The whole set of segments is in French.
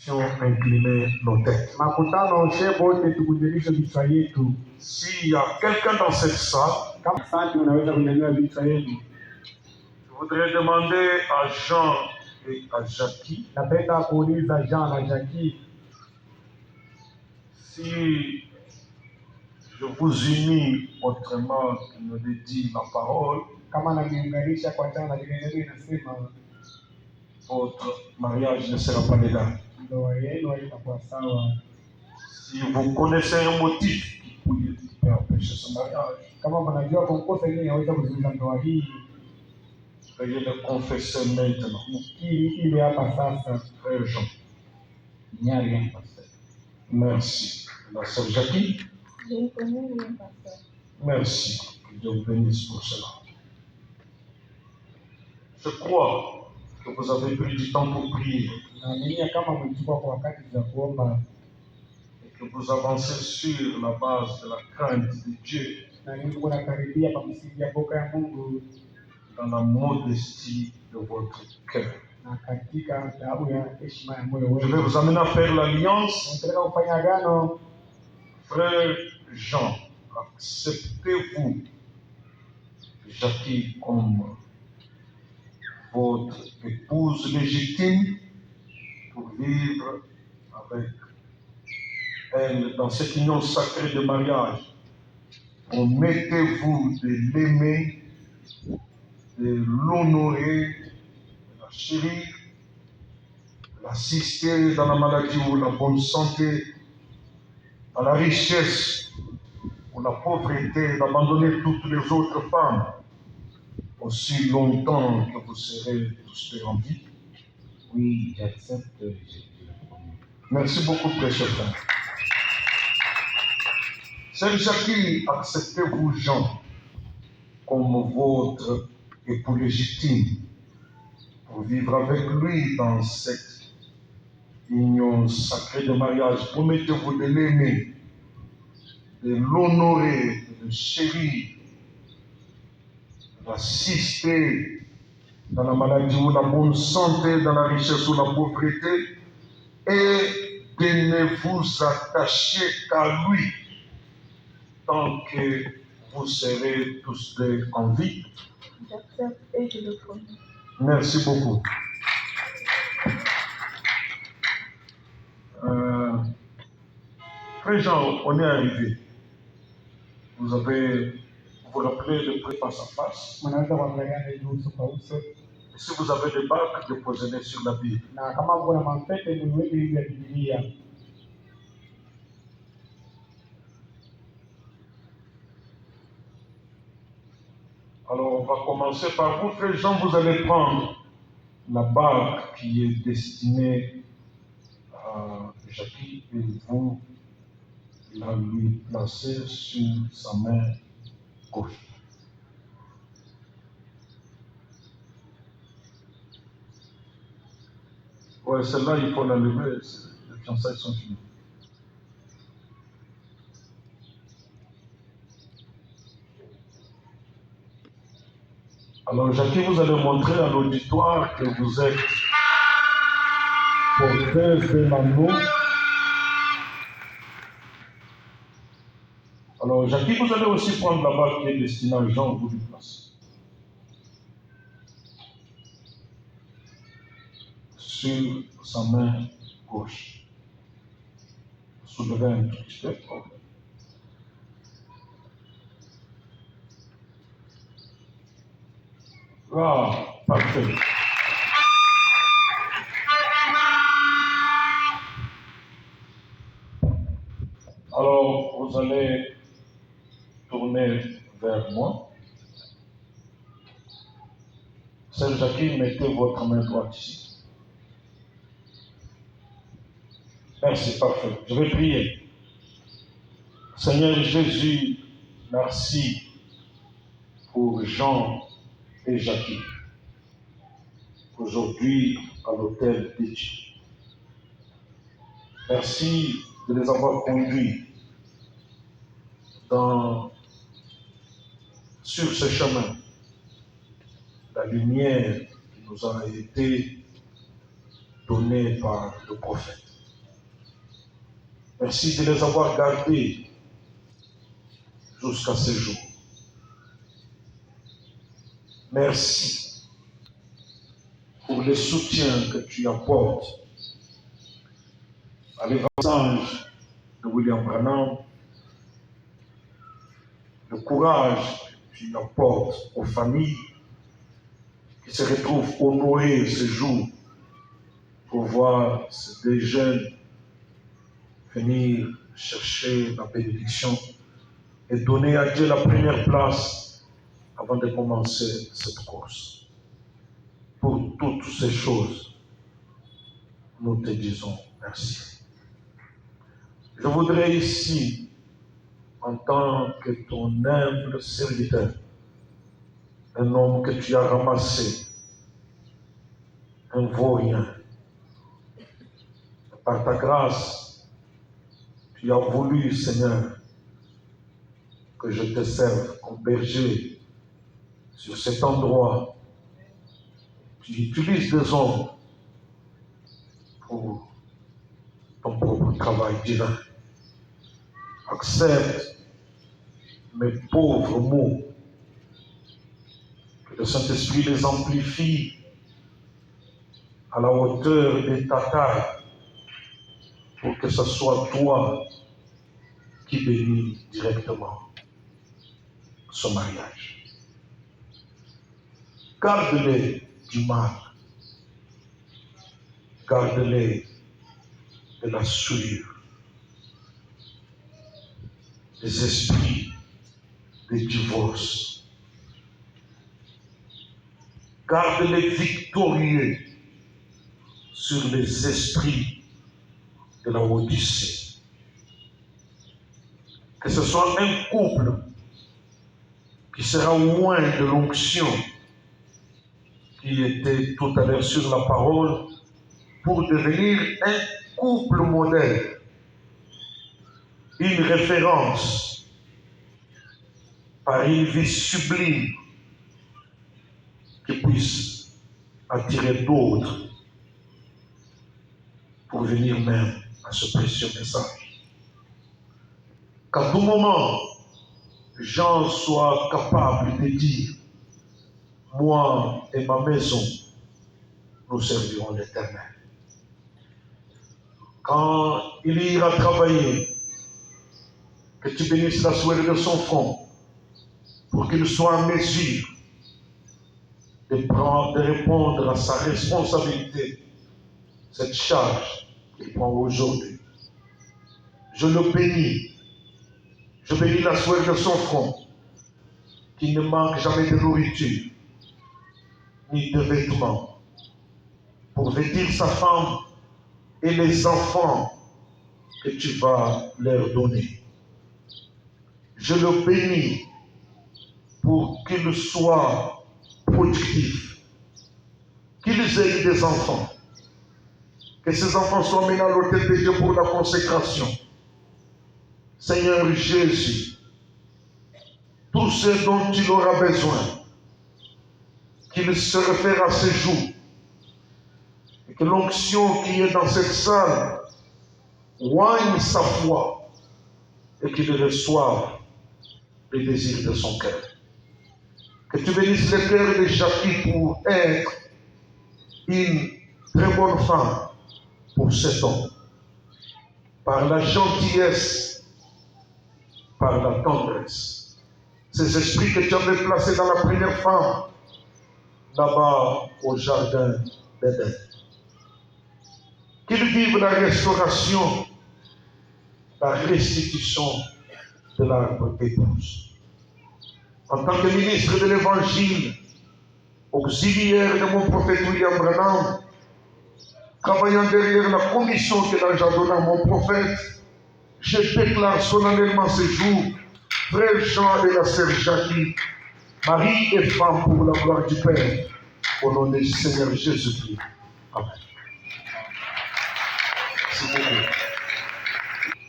Incliner nos têtes. Makutano wote tukunjulishe vichwa yetu. S'il y a quelqu'un dans cette salle, Kama asante, unaweza kunyanyua vichwa yetu. je voudrais demander à Jean et à Jackie Napenda kuuliza Jean na Jackie, si je vous unis autrement que ne le dit la parole, kama namiunganisha kwa Jean na vile neno inasema votre mariage ne sera pas légal. ndoa yenu haitakuwa sawa. Si vous connaissez un motif qui peut empêcher ce mariage, Kama mnajua konkosa yenyewe inaweza kuzuia ndoa hii, veuillez le confesser maintenant. mkiri ile hapa sasa. Frère Jean, Nyari pastor. merci. La sœur Jackie, Je le connais, oui, pasteur. merci. Que Dieu vous bénisse pour cela. Je crois que vous avez pris du temps pour prier Naaminia kama mlichukua kwa wakati za kuomba et que vous avancez sur la base de la crainte de Dieu, na nini kunakaribia kwa msingi ya boka ya Mungu dans la modestie de votre cœur. na katika taabu ya heshima ya moyo Je vais wenu. vous amener à faire l'alliance. Nataka kufanya agano. Frère Jean, acceptez-vous Jackie comme votre épouse légitime pour vivre avec elle dans cette union sacrée de mariage? Promettez-vous de l'aimer, de l'honorer, de la chérir, de l'assister dans la maladie ou la bonne santé, dans la richesse ou la pauvreté, d'abandonner toutes les autres femmes aussi longtemps que vous serez tous deux en vie? Oui, j'accepte. Merci beaucoup, précieux frère. Sœur Jackie, acceptez-vous Jean comme votre époux légitime pour vivre avec lui dans cette union sacrée de mariage? Promettez-vous de l'aimer, de l'honorer, de le chérir, de l'assister dans la maladie ou la bonne santé, dans la richesse ou la pauvreté, et de ne vous attacher qu'à lui tant que vous serez tous deux en vie? J'accepte et je le promets. Merci beaucoup. Frère Jean, on est arrivé. Vous avez vous rappelez de près face à face. Mnaweza kuangaliana hivi uso kwa uso, Et si vous avez des bacs, déposez-les sur la Bible. na kama mko na mapete mniweke hivi ya Biblia. Alors, on va commencer par vous, frère Jean. Vous allez prendre la bague qui est destinée à Jackie et vous la lui placer sur sa main gauche. Ouais, celle-là, il faut l'enlever. Les fiançailles sont finies. Alors, Jackie, vous allez montrer à l'auditoire que vous êtes porteuse de l'anneau. Alors, Jackie, vous allez aussi prendre la bague qui est destinée à Jean, vous lui placez sur sa main gauche. Soulevez un tout petit peu. Ah, parfait. Alors, vous allez tourner vers moi. Sœur Jackie, mettez votre main droite ici. Merci, parfait. Je vais prier. Seigneur Jésus, merci pour Jean et Jackie. Aujourd'hui, à l'hôtel de Dieu. Merci de les avoir conduits sur ce chemin. La lumière qui nous a été donnée par le prophète. Merci de les avoir gardés jusqu'à ce jour. Merci pour le soutien que tu apportes à l'évangile de William Branham, le courage que tu apportes aux familles qui se retrouvent honorées ce jour pour voir ces deux jeunes venir chercher la bénédiction et donner à Dieu la première place avant de commencer cette course. Pour toutes ces choses, nous te disons merci. Je voudrais ici, en tant que ton humble serviteur, un homme que tu as ramassé, un vaurien, par ta grâce, tu as voulu, Seigneur, que je te serve comme berger sur cet endroit. Tu utilises des hommes pour ton propre travail divin. Accepte mes pauvres mots, que le Saint-Esprit les amplifie à la hauteur de ta taille, pour que ce soit toi qui bénis directement ce mariage. Garde-les du mal, garde-les de la souillure, des esprits de divorce. Garde-les victorieux sur les esprits de la Odyssée. Que ce soit un couple qui sera loin de l'onction qui était tout à l'heure sur la parole pour devenir un couple modèle, une référence par une vie sublime qui puisse attirer d'autres pour venir même à ce précieux message. Qu'à tout moment, Jean soit capable de dire: moi et ma maison, nous servirons l'Éternel. Quand il ira travailler, que tu bénisses la soirée de son front pour qu'il soit en mesure de répondre à sa responsabilité, cette charge qu'il prend aujourd'hui. Je le bénis. Je bénis la soirée de son front, qu'il ne manque jamais de nourriture, ni de vêtements, pour vêtir sa femme et les enfants que tu vas leur donner. Je le bénis pour qu'ils soient productifs, qu'ils aient des enfants, que ces enfants soient menés à l'autel de Dieu pour la consécration. Seigneur Jésus, tout ce dont il aura besoin, qu'il se réfère à ce jour, et que l'onction qui est dans cette salle oigne sa foi et qu'il reçoive les désirs de son cœur. Que tu bénisses le cœur de Jackie pour être une très bonne femme pour cet homme, par la gentillesse, par la tendresse. Ces esprits que tu avais placés dans la première femme, là-bas au jardin d'Éden. Qu'ils vivent la restauration, la restitution de l'arbre épouse. En tant que ministre de l'Évangile, auxiliaire de mon prophète William Branham, travaillant derrière la commission que l'ange a donnée à mon prophète, je déclare solennellement ce jour, frère Jean et la sœur Jackie, mari et femme pour la gloire du Père, au nom du Seigneur Jésus-Christ. Amen. Merci beaucoup.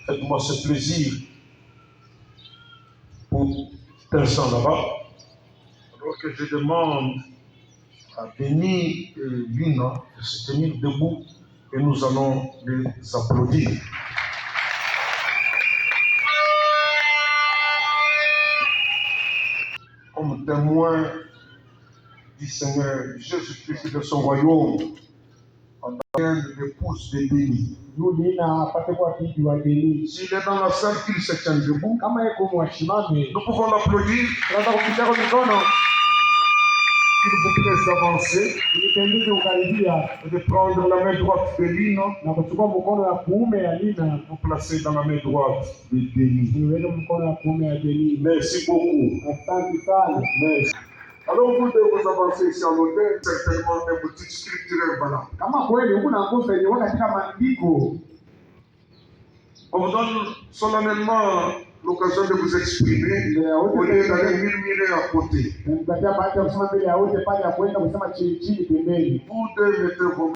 Faites-moi ce plaisir pour personne là-bas, alors que je demande à Denis et Lina de se tenir debout et nous allons les applaudir. témoin du Seigneur Jésus-Christ de son royaume, en tant l'épouse de Béni. Yulina apate kuwa bibi wa Beni. S'il est dans la salle, qu'il se tienne debout. Kama yeko mwashimame, Nous pouvons l'applaudir. tunaweza kupiga kwa mikono Qu'il vous plaise d'avancer ili kukaribia et de prendre la main droite de Lino, na kuchukua mkono ya kuume ya Lina vous placer dans la main droite de Béni. niweke mkono ya kuume ya Beni. Merci beaucoup. Asante sana. Merci. Alors vous devez vous avancer ici en hauteur, certainement des boutiques scripturaires, voilà. Kama kweli huko na nguzo yenyewe katika maandiko, On vous donne solennellement l'occasion de vous exprimer au lieu d'aller murmurer à côté. nipatia bahati ya kusema mbele ya wote pale ya kwenda kusema chini chini pembeni. Vous deux mettez vos